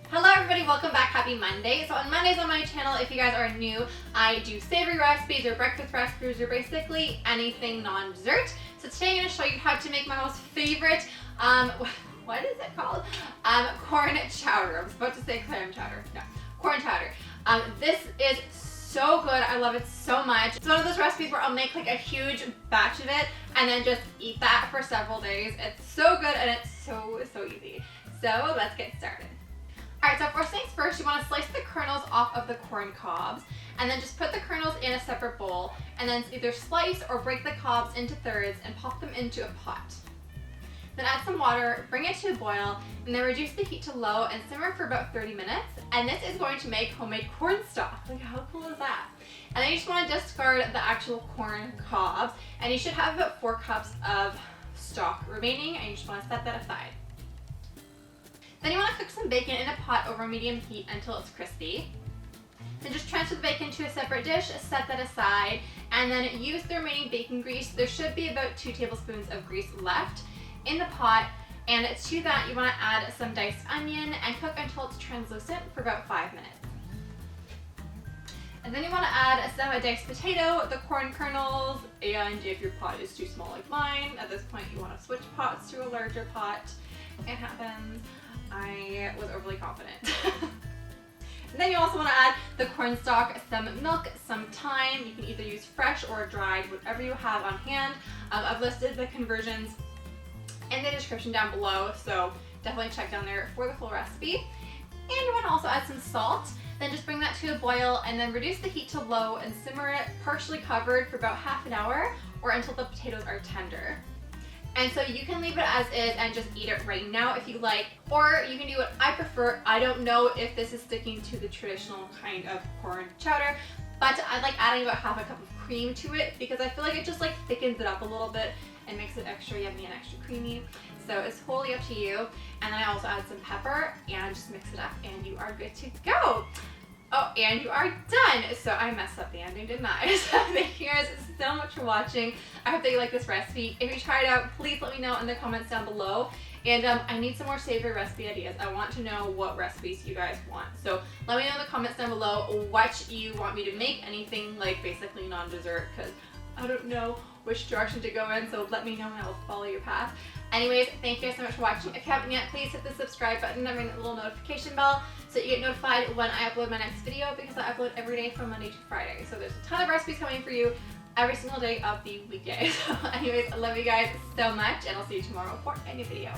Hello everybody, welcome back. Happy Monday. So on Mondays on my channel, if you guys are new, I do savory recipes or breakfast recipes or basically anything non-dessert. So today I'm going to show you how to make my most favorite, what is it called? Corn chowder. I was about to say clam chowder. No, corn chowder. This is so good. I love it so much. It's one of those recipes where I'll make like a huge batch of it and then just eat that for several days. It's so good and it's so easy. So let's get started. Alright, so first things first, you want to slice the kernels off of the corn cobs and then just put the kernels in a separate bowl and then either slice or break the cobs into thirds and pop them into a pot. Then add some water, bring it to a boil, and then reduce the heat to low and simmer for about 30 minutes. And this is going to make homemade corn stock. Like, how cool is that? And then you just want to discard the actual corn cobs, and you should have about 4 cups of stock remaining, and you just want to set that aside. Then you want to cook some bacon in a pot over medium heat until it's crispy. Then just transfer the bacon to a separate dish, set that aside, and then use the remaining bacon grease. There should be about 2 tablespoons of grease left in the pot, and to that you want to add some diced onion and cook until it's translucent for about 5 minutes. And then you want to add some diced potato, the corn kernels, and if your pot is too small like mine, at this point you want to switch pots to a larger pot. It happens. I was overly confident. And then you also want to add the cornstalk, some milk, some thyme. You can either use fresh or dried, whatever you have on hand. I've listed the conversions in the description down below, so definitely check down there for the full recipe. And you want to also add some salt. Then just bring that to a boil and then reduce the heat to low and simmer it partially covered for about half an hour or until the potatoes are tender. And so you can leave it as is and just eat it right now if you like, or you can do what I prefer. I don't know if this is sticking to the traditional kind of corn chowder, but I like adding about half a cup of cream to it because I feel like it just like thickens it up a little bit and makes it extra yummy and extra creamy. So it's totally up to you. And then I also add some pepper and just mix it up and you are good to go. Oh, and you are done. So I messed up the ending, didn't I? So thank you guys so much for watching. I hope that you like this recipe. If you tried it out, please let me know in the comments down below. And I need some more savory recipe ideas. I want to know what recipes you guys want. So let me know in the comments down below what you want me to make. Anything like basically non-dessert, because I don't know which direction to go in. So let me know and I will follow your path. Anyways, thank you guys so much for watching. If you haven't yet, please hit the subscribe button and ring the little notification bell so you get notified when I upload my next video, because I upload every day from Monday to Friday. So there's a ton of recipes coming for you every single day of the weekday. So anyways, I love you guys so much and I'll see you tomorrow for a new video.